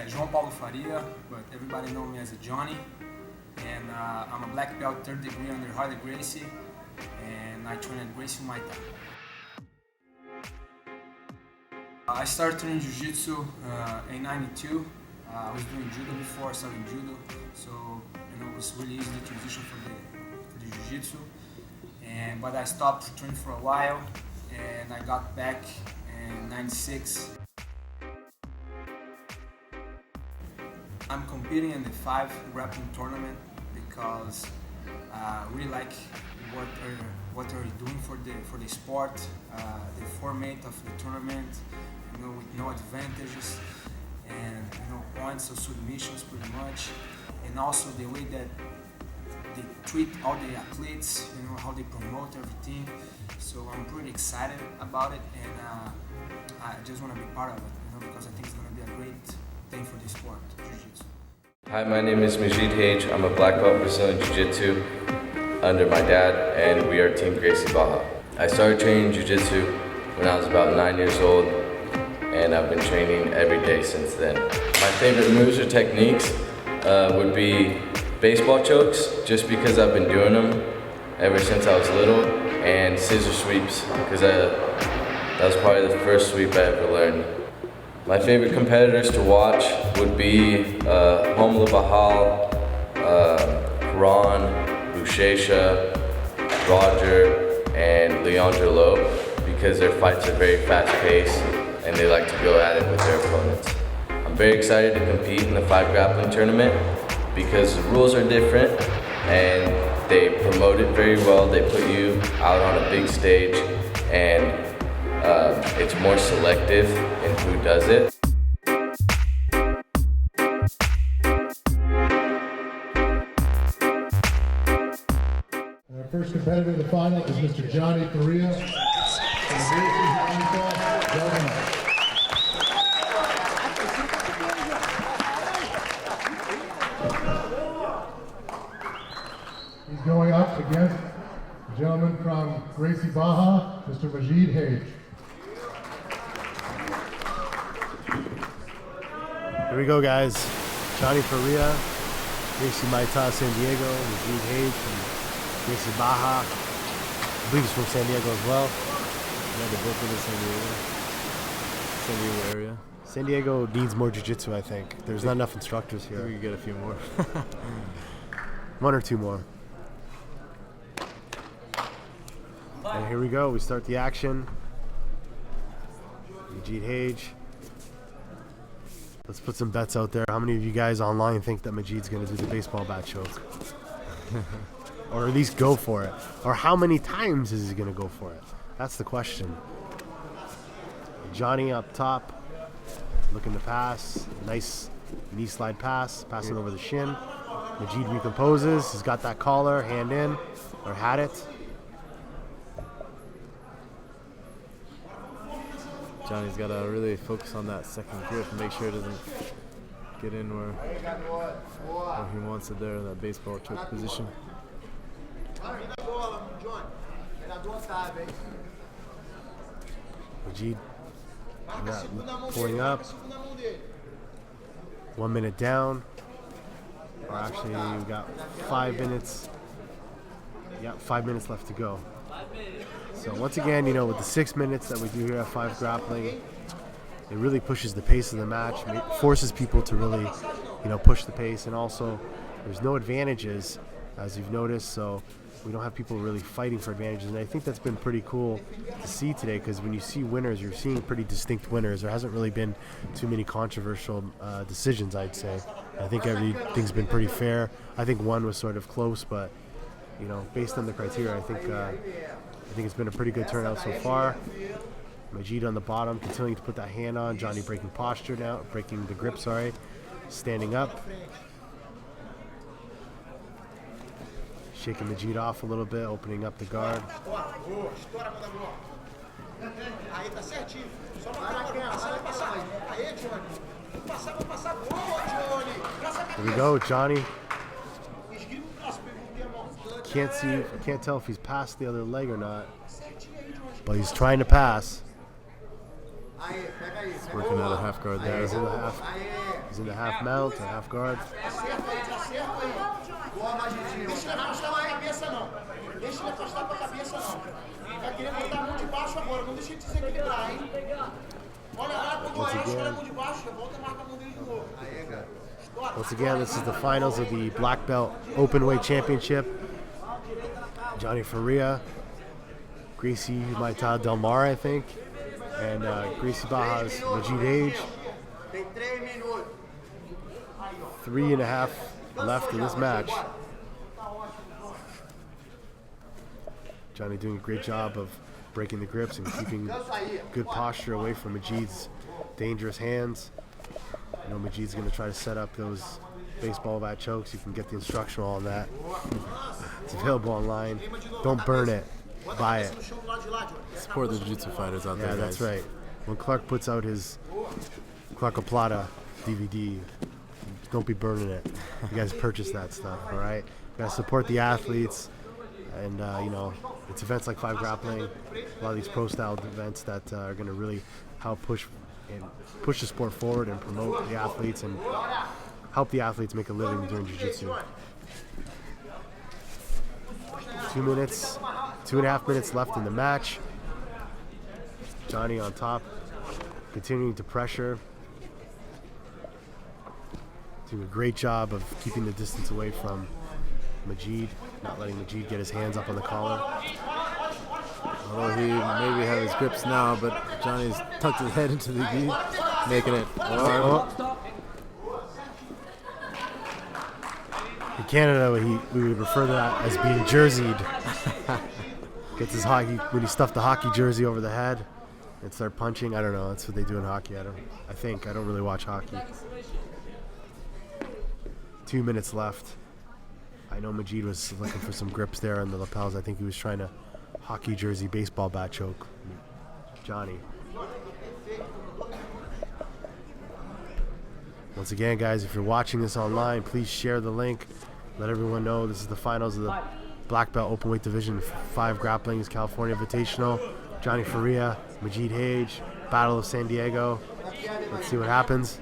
João Paulo Faria, but everybody knows me as Johnny. And I'm a black belt 3rd degree under Harley Gracie, and I train at Gracie Muay Thai. I started training Jiu-Jitsu in '92. I was doing judo before, I started judo, so it was really easy to transition for the Jiu-Jitsu. But I stopped training for a while, and I got back in '96. I'm competing in the 5 grappling tournament because I really like what they're doing for the sport, the format of the tournament, with no advantages and points or submissions pretty much, and also the way that they treat all the athletes, how they promote everything. So I'm pretty excited about it, and I just want to be part of it, because I think it's going to be a great thing for the sport, Jiu-Jitsu. Hi, my name is Magid Hage. I'm a black belt Brazilian Jiu-Jitsu under my dad, and we are Team Gracie Baja. I started training Jiu-Jitsu when I was about 9 years old, and I've been training every day since then. My favorite moves or techniques would be baseball chokes, just because I've been doing them ever since I was little, and scissor sweeps, because that was probably the first sweep I ever learned. My favorite competitors to watch would be Homla Bahal, Karan, Bushesha, Roger, and Leandro Lowe, because their fights are very fast-paced and they like to go at it with their opponents. I'm very excited to compete in the 5 grappling tournament because the rules are different and they promote it very well. They put you out on a big stage, and it's more selective in who does it. Our first competitor in the final is Mr. Johnny Faria. He's going up against a gentleman from Gracie Baja, Mr. Magid Hage. Here we go, guys. Johnny Faria, Gracie Muay Thai, San Diego, Magid Hage from Gracie Baja. I believe he's from San Diego as well. Yeah, they're both in the San Diego area. San Diego needs more jiu-jitsu, I think. There's not enough instructors here. We could get a few more. 1 or 2 more. And here we go. We start the action. Magid Hage. Let's put some bets out there. How many of you guys online think that Magid's going to do the baseball bat choke? Or at least go for it? Or how many times is he going to go for it? That's the question. Johnny up top, looking to pass. Nice knee slide pass, passing over the shin. Magid recomposes. He's got that collar, hand in, or had it. Johnny's got to really focus on that second grip and make sure it doesn't get in where he wants it there in that baseball choke position. Magid pulling up. 1 minute down. Or actually, we've got 5 minutes. Yeah, 5 minutes left to go. So once again, with the 6 minutes that we do here at 5 grappling, it really pushes the pace of the match, forces people to really, push the pace, and also there's no advantages, as you've noticed, so we don't have people really fighting for advantages, and I think that's been pretty cool to see today, because when you see winners, you're seeing pretty distinct winners. There hasn't really been too many controversial decisions, I'd say. I think everything's been pretty fair. I think one was sort of close, but based on the criteria, I think it's been a pretty good turnout so far. Magid on the bottom, continuing to put that hand on. Johnny breaking posture now, breaking the grip, standing up. Shaking Magid off a little bit, opening up the guard. Here we go, Johnny. Can't tell if he's past the other leg or not, but he's trying to pass. He's working out a half guard there. He's in the half mount or half guard. Once again, this is the finals of the Black Belt Openweight Championship. Johnny Faria, Gracie Maitada Del Mar, I think, and Gracie Baja's Magid Hage. 3.5 left in this match. Johnny doing a great job of breaking the grips and keeping good posture away from Magid's dangerous hands. You know, Magid's going to try to set up those baseball bat chokes. You can get the instructional on that. It's available online. Don't burn it. Buy it. Support the jiu-jitsu fighters out there, Yeah, guys. that's right. When Clark puts out his Clark Plata DVD, don't be burning it. You guys purchase that stuff, all right? You got to support the athletes. And, you know, it's events like Five Grappling, a lot of these pro-style events that are going to really help push the sport forward and promote the athletes and help the athletes make a living doing jiu-jitsu. 2.5 minutes left in the match. Johnny on top, continuing to pressure. Doing a great job of keeping the distance away from Magid, not letting Magid get his hands up on the collar. Although he maybe have his grips now, but Johnny's tucked his head into the gi, making it hard. In Canada, we would refer to that as being jerseyed. Gets his hockey, when he stuffed the hockey jersey over the head and start punching. I don't know. That's what they do in hockey. I don't really watch hockey. 2 minutes left. I know Magid was looking for some grips there on the lapels. I think he was trying to hockey jersey baseball bat choke Johnny. Once again, guys, if you're watching this online, please share the link. Let everyone know this is the finals of the Black Belt Openweight Division 5 Grappling's California Invitational. Johnny Faria, Magid Hage, Battle of San Diego. Let's see what happens.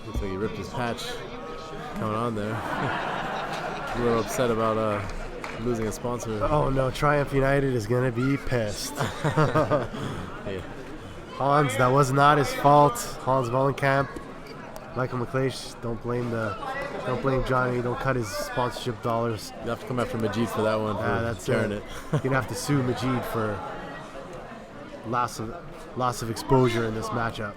Looks like he ripped his patch coming on there. A little upset about losing a sponsor. Oh no, Triumph United is gonna be pissed. Hey, Hans, that was not his fault. Hans Wallenkamp, Michael McLeish, don't blame Johnny. Don't cut his sponsorship dollars. you have to come after Magid for that one, for That's carrying it. it. You're gonna have to sue Magid for loss of exposure in this matchup.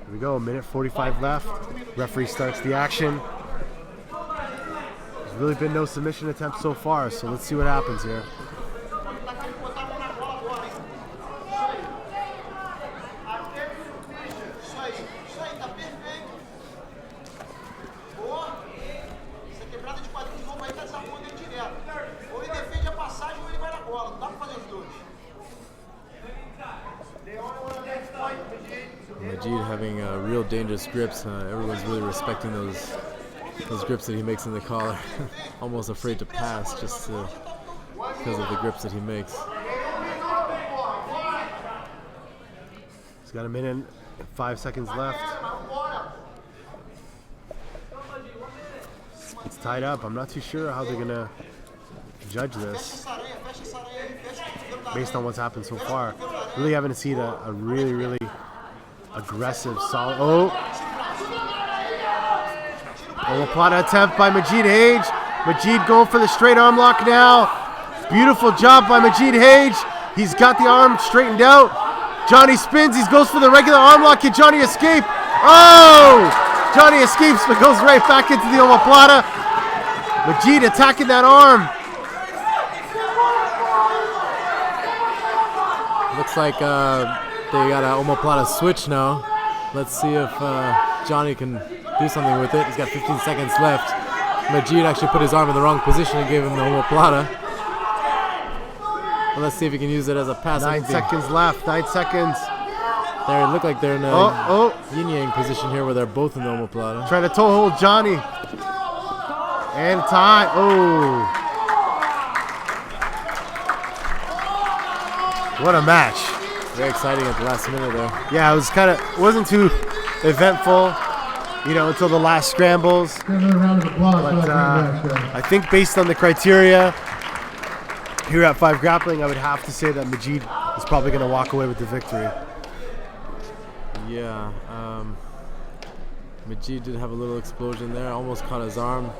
Here we go, 1:45 left. Referee starts the action. There's really been no submission attempts so far, so let's see what happens here. Magid having real dangerous grips. Everyone's really respecting those grips that he makes in the collar. Almost afraid to pass just because of the grips that he makes. He's got 1 minute and 5 seconds left. It's tied up. I'm not too sure how they're gonna judge this based on what's happened so far. Really haven't seen a really aggressive, solid. Omoplata attempt by Magid Hage. Magid going for the straight arm lock now. Beautiful job by Magid Hage. He's got the arm straightened out. Johnny spins. He goes for the regular arm lock. Can Johnny escape? Oh! Johnny escapes but goes right back into the omoplata. Magid attacking that arm. Looks like they got an omoplata switch now. Let's see if Johnny can do something with it. He's got 15 seconds left. Magid actually put his arm in the wrong position and gave him the omoplata. Well, let's see if he can use it as a pass. 9 seconds left. 9 seconds. There, it looked like they're in a yin-yang position here where they're both in the omoplata. Trying to toe hold Johnny. And tie. Oh. What a match. Very exciting at the last minute there. Yeah, it was wasn't too eventful, you know, until the last scrambles. Another round of applause for But that great match, I think based on the criteria here at 5 Grappling, I would have to say that Magid is probably going to walk away with the victory. Yeah, Magid did have a little explosion there, almost caught his arm.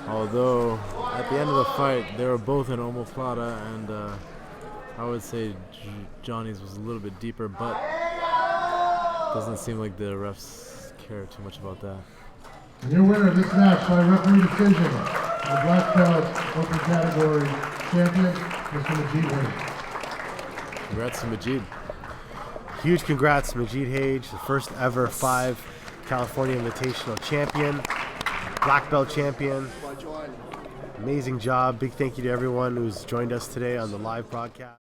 Although at the end of the fight, they were both in omoplata, and I would say Johnny's was a little bit deeper, but doesn't seem like the refs care too much about that. And your winner of this match by referee decision, the black belt open category champion, Mr. Magid Hage. Congrats to Magid. Huge congrats to Magid Hage, the first ever 5 California Invitational champion, black belt champion. Amazing job. Big thank you to everyone who's joined us today on the live broadcast.